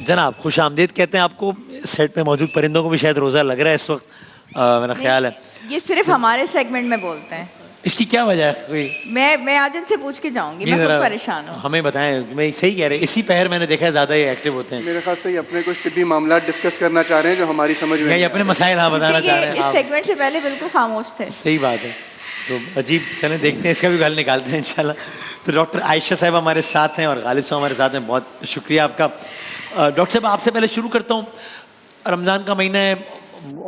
जनाब खुश आमदीद कहते हैं आपको। सेट पे मौजूद परिंदों को भी शायद रोज़ा लग रहा है इस वक्त, मेरा ख्याल है। ये सिर्फ हमारे सेगमेंट में बोलते हैं। इसकी क्या वजह है कोई? मैं आज इनसे पूछ के जाऊंगी, मैं खुद परेशान हूँ। हमें बताएं। मैं सही कह रहे हैं, इसी पहर मैंने देखा है ज़्यादा ये एक्टिव होते हैं। मेरे ख्याल से ये अपने कुछ तिब्बी मामला डिस्कस करना चाह रहे हैं जो हमारी समझ में ये अपने मसाइल हाँ बताना चाह रहे हैं। इस सेगमेंट से पहले बिल्कुल खामोश थे। सही बात है, तो अजीब। चलें देखते हैं, इसका भी हल निकालते हैं इंशाल्लाह। तो डॉक्टर आयशा साहब हमारे साथ हैं और गालिब साहब हमारे साथ हैं। बहुत शुक्रिया आपका। डॉक्टर साहब आपसे पहले शुरू करता हूँ। रमज़ान का महीना है,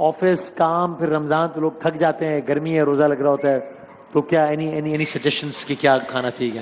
ऑफिस काम, फिर रमज़ान तो लोग थक जाते हैं, गर्मी है, रोज़ा लग रहा होता है, तो क्या एनी सजेशंस कि क्या खाना चाहिए?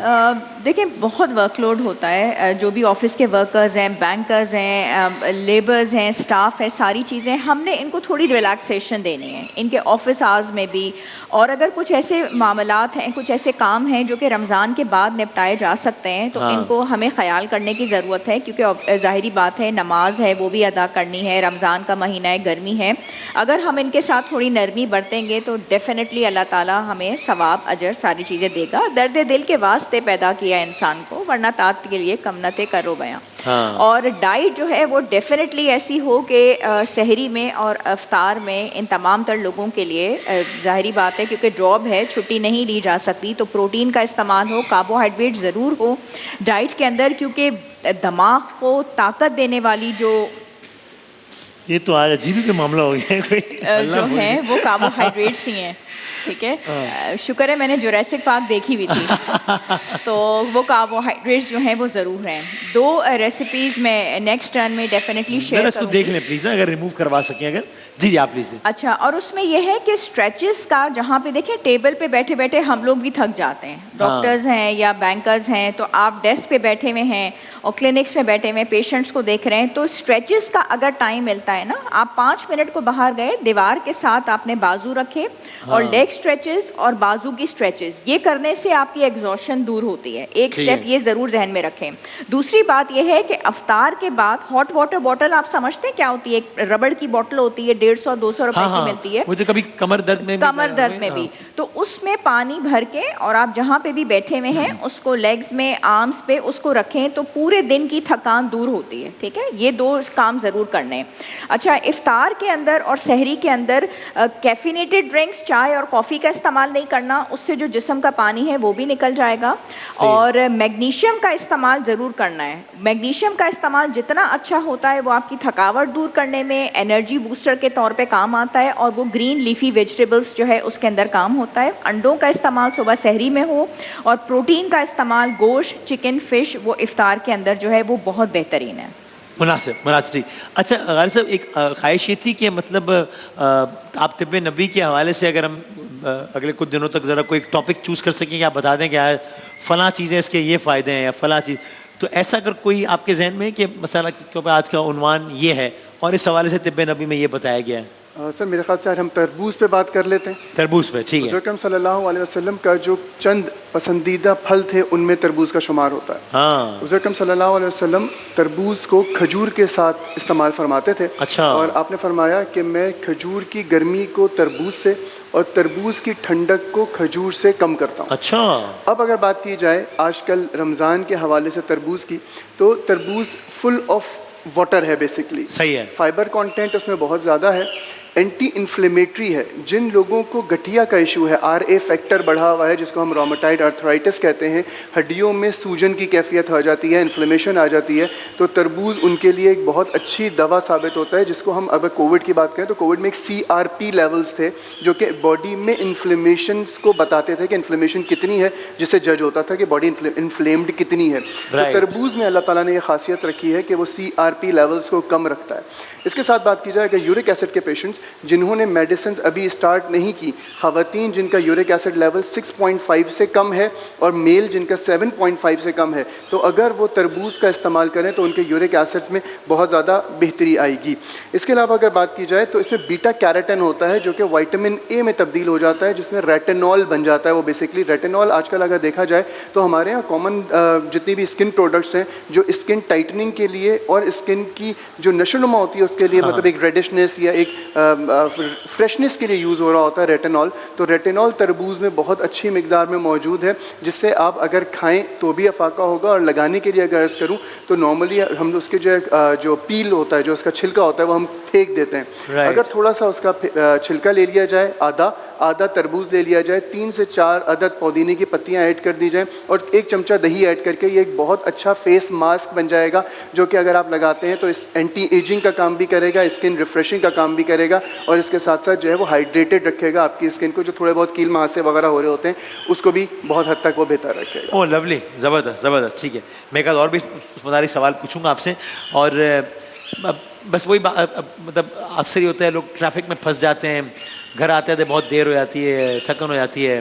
देखिए बहुत वर्कलोड होता है। जो भी ऑफिस के वर्कर्स हैं, बैंकर्स हैं, लेबर्स हैं, स्टाफ है, सारी चीज़ें हमने इनको थोड़ी रिलैक्सेशन देनी है इनके ऑफिस आवर्स में भी। और अगर कुछ ऐसे मामलात हैं, कुछ ऐसे काम हैं जो कि रमज़ान के बाद निपटाए जा सकते हैं, तो इनको हमें ख्याल करने की ज़रूरत है, क्योंकि ज़ाहिरी बात है नमाज है वो भी अदा करनी है, रमज़ान का महीना है, गर्मी है। अगर हम इनके साथ थोड़ी नरमी बरतेंगे तो डेफिनेटली अल्लाह ताला हमें सवाब अजर सारी चीज़ें देगा। दर्द दिल के वास्ते पैदा किया इंसान को, वरना तात के लिए कमनते करो बयां। और डाइट जो है वो डेफिनेटली ऐसी हो कि सहरी में और अफ्तार में इन तमाम तर लोगों के लिए ज़ाहिरी बात है, क्योंकि जॉब है, छुट्टी नहीं ली जा सकती, तो प्रोटीन का इस्तेमाल हो, कार्बोहाइड्रेट ज़रूर हो डाइट के अंदर, क्योंकि दिमाग को ताकत देने वाली जो ये तो आज अजीब ही मामला हो गया है कोई जो है वो कार्बोहाइड्रेट्स ही हैं। ठीक है, शुक्र है मैंने जुरासिक पार्क देखी हुई थी तो वो कार्बोहाइड्रेट्स जो हैं वो ज़रूर हैं। 2 रेसिपीज़ में नेक्स्ट टर्न में डेफिनेटली शेयर इसको देख लें प्लीज़, अगर रिमूव करवा सकें अगर। जी आप प्लीज़। अच्छा, और उसमें यह है कि स्ट्रेचेस का, जहाँ पे देखिए टेबल पे बैठे बैठे हम लोग भी थक जाते हैं, डॉक्टर्स हैं या बैंकर्स हैं, तो आप डेस्क पे बैठे हुए हैं और क्लिनिक्स में बैठे हुए पेशेंट्स को देख रहे हैं, तो स्ट्रेचेस का अगर टाइम मिलता है ना, आप 5 मिनट को बाहर गए, दीवार के साथ आपने बाजू रखे और लेग स्ट्रेचेस और बाजू की स्ट्रेचेस, ये करने से आपकी एग्जॉशन दूर होती है। एक स्टेप ये ज़रूर जहन में रखें। दूसरी बात यह है कि अफ्तार के बाद हॉट वाटर बॉटल, आप समझते हैं क्या होती है? एक रबड़ की बॉटल होती है, 150-200 रुपए की मिलती है, मुझे कभी कमर दर्द में भी तो उसमें पानी भर के और आप जहाँ पे भी बैठे हुए हैं उसको लेग्स में, आर्म्स पे उसको रखें, तो पूरे दिन की थकान दूर होती है। ठीक है, ये 2 काम ज़रूर करने हैं। अच्छा, इफ्तार के अंदर और सहरी के अंदर कैफिनेटेड ड्रिंक्स, चाय और कॉफ़ी का इस्तेमाल नहीं करना, उससे जो जिस्म का पानी है वो भी निकल जाएगा। और मैग्नीशियम का इस्तेमाल ज़रूर करना है। मैग्नीशियम का इस्तेमाल जितना अच्छा होता है वो आपकी थकावट दूर करने में, एनर्जी बूस्टर के तौर पे काम आता है, और वो ग्रीन लीफी वेजिटेबल्स जो है उसके अंदर काम होता है। अंडों का इस्तेमाल सुबह सहरी में हो, और प्रोटीन का इस्तेमाल गोश्त, चिकन, फ़िश, वो इफ्तार के अंदर जो है वो बहुत बेहतरीन है। मुनासिब। अच्छा गालिब साहब, एक ख्वाहिश ये थी कि मतलब आप तिब्ब नबी के हवाले से अगर हम अगले कुछ दिनों तक ज़रा कोई टॉपिक चूज़ कर सकें कि आप बता दें कि फ़लाँ चीज़ें इसके ये फ़ायदे हैं या फ़लाँ चीज़, तो ऐसा अगर कोई आपके जहन में है कि मसाला क्योंकि आज का उन्वान ये है और इस हवाले से तिब्ब नबी में ये बताया गया है? सर मेरे ख्याल से आज हम तरबूज पे बात कर लेते हैं। तरबूज पे, ठीक है। हुज़ूर सल्लल्लाहु अलैहि वसल्लम का जो चंद पसंदीदा फल थे उनमें तरबूज का शुमार होता है। हुज़ूर सल्लल्लाहु अलैहि वसल्लम तरबूज को खजूर के साथ इस्तेमाल फरमाते थे। अच्छा। और आपने फरमाया कि मैं खजूर की गर्मी को तरबूज से और तरबूज की ठंडक को खजूर से कम करता हूँ। अच्छा। अब अगर बात की जाए आजकल रमज़ान के हवाले से तरबूज की, तो तरबूज फुल ऑफ वाटर है बेसिकली। सही है। फाइबर कंटेंट उसमें बहुत ज़्यादा है, एंटी इन्फ्लेमेटरी है। जिन लोगों को गठिया का इशू है, RA फैक्टर बढ़ा हुआ है, जिसको हम रोमेटाइड आर्थराइटिस कहते हैं, हड्डियों में सूजन की कैफियत हो जाती है, इन्फ्लेमेशन आ जाती है, तो तरबूज उनके लिए एक बहुत अच्छी दवा साबित होता है। जिसको हम अगर कोविड की बात करें तो कोविड में एक CRP लेवल्स थे जो कि बॉडी में इन्फ्लेमेशन को बताते थे कि इन्फ्लेमेशन कितनी है, जिससे जज होता था कि बॉडी इन्फ्लेम्ड कितनी है। तो तरबूज में अल्लाह ताला ने यह खासियत रखी है कि वो CRP लेवल्स को कम रखता है। इसके साथ बात की जाए कि यूरिक एसिड के पेशेंट्स जिन्होंने मेडिसिन अभी स्टार्ट नहीं की, ख़वातीन जिनका यूरिक एसिड लेवल 6.5 से कम है और मेल जिनका 7.5 से कम है, तो अगर वो तरबूज का इस्तेमाल करें तो उनके यूरिक एसिड्स में बहुत ज़्यादा बेहतरी आएगी। इसके अलावा अगर बात की जाए तो इसमें बीटा कैरोटीन होता है जो कि विटामिन A में तब्दील हो जाता है, जिसमें रेटिनॉल बन जाता है। वो बेसिकली रेटिनॉल आजकल अगर देखा जाए तो हमारे यहाँ कॉमन जितनी भी स्किन प्रोडक्ट्स हैं जो स्किन टाइटनिंग के लिए और स्किन की जो नशोनुमा होती है उसके लिए, मतलब एक रेडिशनेस या एक फ्रेशनेस के लिए यूज़ हो रहा होता है रेटिनॉल। तो रेटिनॉल तरबूज में बहुत अच्छी मिकदार में मौजूद है, जिससे आप अगर खाएं तो भी अफाका होगा, और लगाने के लिए अगर अर्ज़ करूं तो नॉर्मली हम उसके जो पील होता है, जो उसका छिलका होता है, वो हम फेंक देते हैं। Right. अगर थोड़ा सा उसका छिलका ले लिया जाए, आधा तरबूज ले लिया जाए, 3 से 4 अदद पुदीने की पत्तियां ऐड कर दी जाएं, और 1 चमचा दही ऐड करके ये एक बहुत अच्छा फेस मास्क बन जाएगा, जो कि अगर आप लगाते हैं तो इस एंटी एजिंग का काम भी करेगा, स्किन रिफ्रेशिंग का काम भी करेगा, और इसके साथ साथ जो है वो हाइड्रेटेड रखेगा आपकी स्किन को। जो थोड़े बहुत कील महासे वगैरह हो रहे होते हैं उसको भी बहुत हद तक वो बेहतर रखेगा। ओह लवली, ज़बरदस्त ज़बरदस्त। ठीक है, मैं एक आध और भी मुतालिक सवाल पूछूंगा आपसे, और बस वही मतलब अक्सर ही होता है, लोग ट्रैफिक में फंस जाते हैं, घर आते आते बहुत देर हो जाती है, थकन हो जाती है,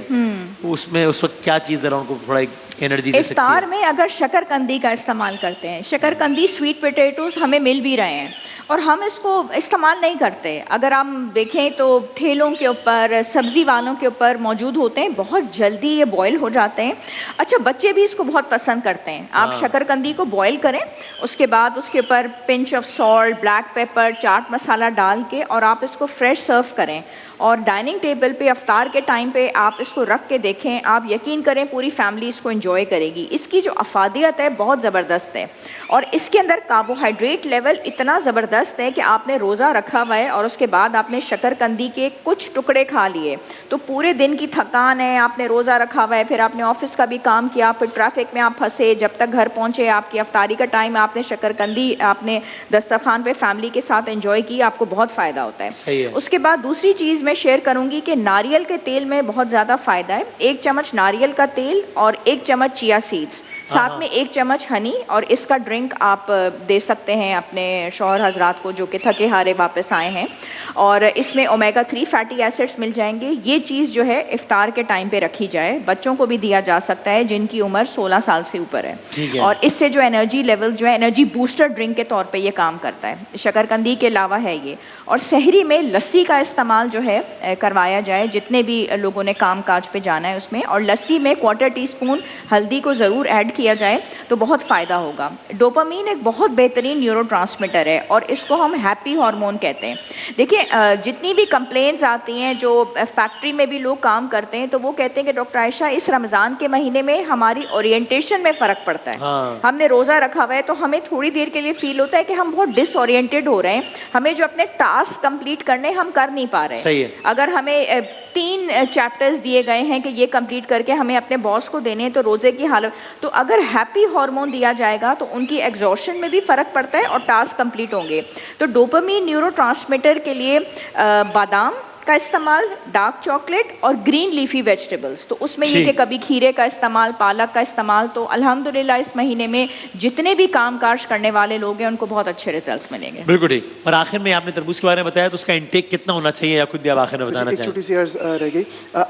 उसमें उस वक्त क्या चीज़ ज़रा उनको थोड़ा एनर्जी दे सकती इफ्तार है? में अगर शकरकंदी का इस्तेमाल करते हैं, शकरकंदी स्वीट पोटैटोज़ हमें मिल भी रहे हैं और हम इसको इस्तेमाल नहीं करते। अगर हम देखें तो ठेलों के ऊपर, सब्ज़ी वालों के ऊपर मौजूद होते हैं, बहुत जल्दी ये बॉयल हो जाते हैं। अच्छा, बच्चे भी इसको बहुत पसंद करते हैं। आप शकरकंदी को बॉयल करें, उसके बाद उसके ऊपर pinch of salt, black pepper, chaat masala डाल के, और आप इसको फ्रेश सर्व करें, और डाइनिंग टेबल पे इफ्तार के टाइम पे आप इसको रख के देखें, आप यकीन करें पूरी फैमिली इसको एंजॉय करेगी। इसकी जो अफादियत है बहुत ज़बरदस्त है, और इसके अंदर कार्बोहाइड्रेट लेवल इतना ज़बरदस्त है कि आपने रोज़ा रखा हुआ है और उसके बाद आपने शकरकंदी के कुछ टुकड़े खा लिए, तो पूरे दिन की थकान है, आपने रोज़ा रखा हुआ है, फिर आपने ऑफिस का भी काम किया, फिर ट्रैफिक में आप फंसे, जब तक घर पहुँचे आपकी अफ्तारी का टाइम, आपने शकरकंदी आपने दस्तरखान पे फैमिली के साथ एंजॉय की, आपको बहुत फ़ायदा होता है। सही है। उसके बाद दूसरी चीज़ मैं शेयर करूंगी कि नारियल के तेल में बहुत ज़्यादा फ़ायदा है। 1 चम्मच नारियल का तेल और 1 चम्मच चिया सीड्स, साथ में 1 चम्मच हनी, और इसका ड्रिंक आप दे सकते हैं अपने शौहर हजरात को जो कि थके हारे वापस आए हैं, और इसमें ओमेगा 3 फैटी एसिड्स मिल जाएंगे। ये चीज़ जो है इफ्तार के टाइम पे रखी जाए, बच्चों को भी दिया जा सकता है जिनकी उम्र 16 साल से ऊपर है, और इससे जो एनर्जी लेवल जो है, एनर्जी बूस्टर ड्रिंक के तौर पे ये काम करता है। शकरकंदी के अलावा है ये। और सहरी में लस्सी का इस्तेमाल जो है करवाया जाए, जितने भी लोगों ने काम काज पे जाना है उसमें, और लस्सी में 1/4 टीस्पून हल्दी को ज़रूर ऐड किया जाए तो बहुत फ़ायदा होगा। डोपामीन एक बहुत बेहतरीन न्यूरोट्रांसमीटर है, और इसको हम हैप्पी हार्मोन कहते हैं। देखिए, जितनी भी कंप्लेंट्स आती हैं, जो फैक्ट्री में भी लोग काम करते हैं, तो वो कहते हैं कि डॉक्टर आयशा, इस रमज़ान के महीने में हमारी ओरिएंटेशन में फ़र्क पड़ता है। हमने रोज़ा रखा हुआ है तो हमें थोड़ी देर के लिए फील होता है कि हम बहुत डिसओरिएंटेड हो रहे हैं, हमें जो अपने टास्क कंप्लीट करने हम कर नहीं पा रहे हैं। सही है। अगर हमें 3 चैप्टर्स दिए गए हैं कि ये कंप्लीट करके हमें अपने बॉस को देने हैं, तो रोज़े की हालत, तो अगर हैप्पी हार्मोन दिया जाएगा तो उनकी एग्जॉशन में भी फ़र्क पड़ता है और टास्क कंप्लीट होंगे। तो डोपामीन न्यूरोट्रांसमीटर के लिए बादाम का इस्तेमाल, डार्क चॉकलेट और ग्रीन लीफी वेजिटेबल्स, तो उसमें ये कि कभी खीरे का इस्तेमाल, पालक का इस्तेमाल, तो अल्हम्दुलिल्लाह इस महीने में जितने भी काम काज करने वाले लोग हैं उनको बहुत अच्छे रिजल्ट्स मिलेंगे। बिल्कुल ठीक। और आखिर में आपने तरबूज के बारे में बताया, तो उसका इंटेक कितना होना चाहिए, या खुद भी आप आखिर में बताना एक चाहें? छोटी सी अर्ज रह गई।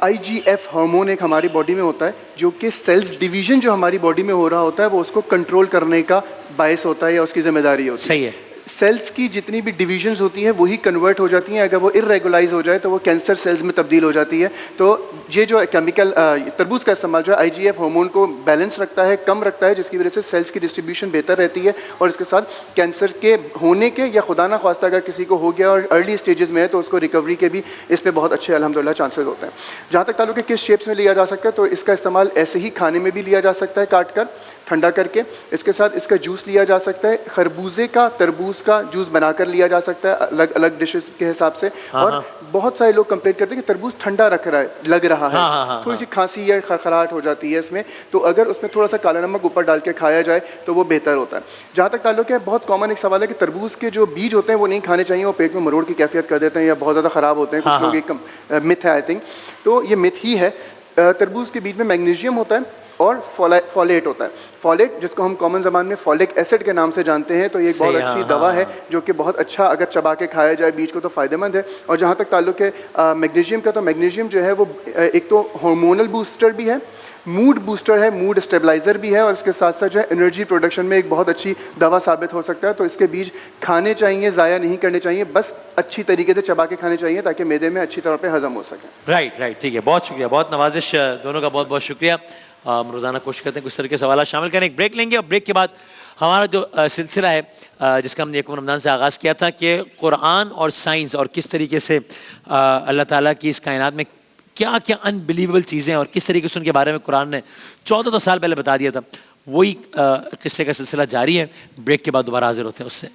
IGF हार्मोन एक हमारी बॉडी में होता है, जो कि सेल्स डिवीजन जो हमारी बॉडी में हो रहा होता है वो उसको कंट्रोल करने का बायस होता है, या उसकी जिम्मेदारी होती है। सही है। सेल्स की जितनी भी डिवीजन्स होती हैं वही कन्वर्ट हो जाती हैं, अगर वो इरेगुलाइज हो जाए तो वो कैंसर सेल्स में तब्दील हो जाती है। तो ये जो केमिकल तरबूज का इस्तेमाल जो है IGF हार्मोन को बैलेंस रखता है, कम रखता है, जिसकी वजह से सेल्स की डिस्ट्रीब्यूशन बेहतर रहती है, और इसके साथ कैंसर के होने के, या खुदा ना ख्वास्ता अगर किसी को हो गया और अर्ली स्टेजेस में है तो उसको रिकवरी के भी इस पर बहुत अच्छे अल्हम्दुलिल्लाह चांसेस होते हैं। जहाँ तक ताल्लुक है किस शेप्स में लिया जा सकता है, तो इसका इस्तेमाल ऐसे ही खाने में भी लिया जा सकता है, काट कर ठंडा करके। इसके साथ इसका जूस लिया जा सकता है, खरबूजे का, तरबूज का जूस बनाकर लिया जा सकता है अलग अलग डिशेस के हिसाब से। और बहुत सारे लोग कंप्लेंट करते हैं कि तरबूज ठंडा रख रहा है, लग रहा है, थोड़ी सी खांसी या खरखराहट हो जाती है इसमें, तो अगर उसमें थोड़ा सा काला नमक ऊपर डाल के खाया जाए तो वो बेहतर होता है। जहाँ तक ताल्लुक है, बहुत कॉमन एक सवाल है कि तरबूज के जो बीज होते हैं वो नहीं खाने चाहिए, वो पेट में मरोड़ की कैफियत कर देते हैं या बहुत ज़्यादा ख़राब होते हैं। कुछ लोग एक मिथ है, आई थिंक, तो ये मिथ ही है। तरबूज के बीज में मैग्नीशियम होता है और फॉलेट होता है। फॉलेट, जिसको हम कॉमन ज़बान में फॉलिक एसिड के नाम से जानते हैं, तो ये एक बहुत अच्छी दवा है जो कि बहुत अच्छा अगर चबा के खाया जाए बीज को तो फ़ायदेमंद है। और जहाँ तक ताल्लुक है मैग्नीशियम का, तो मैग्नीशियम जो है वो एक तो हार्मोनल बूस्टर भी है, मूड बूस्टर है, मूड स्टेबलाइज़र भी है, और इसके साथ साथ जो है एनर्जी प्रोडक्शन में एक बहुत अच्छी दवा साबित हो सकता है। तो इसके बीज खाने चाहिए, ज़ाया नहीं करने चाहिए, बस अच्छी तरीके से चबा के खाने चाहिए ताकि मैदे में अच्छी तरह पे हजम हो सके। राइट, ठीक है, बहुत शुक्रिया, बहुत नवाजिश दोनों का, बहुत बहुत शुक्रिया। रोज़ाना कोशिश करते हैं कुछ तरह के सवाल शामिल करें। एक ब्रेक लेंगे और ब्रेक के बाद हमारा जो सिलसिला है जिसका हमने एक रमज़ान से आगाज़ किया था कि कुरान और साइंस और किस तरीके से अल्लाह ताला की इस कायनात में क्या क्या अनबिलीवेबल चीज़ें और किस तरीके से उनके बारे में कुरान ने 14 साल पहले बता दिया था, वही किस्से का सिलसिला जारी है। ब्रेक के बाद दोबारा हाजिर होते हैं उससे।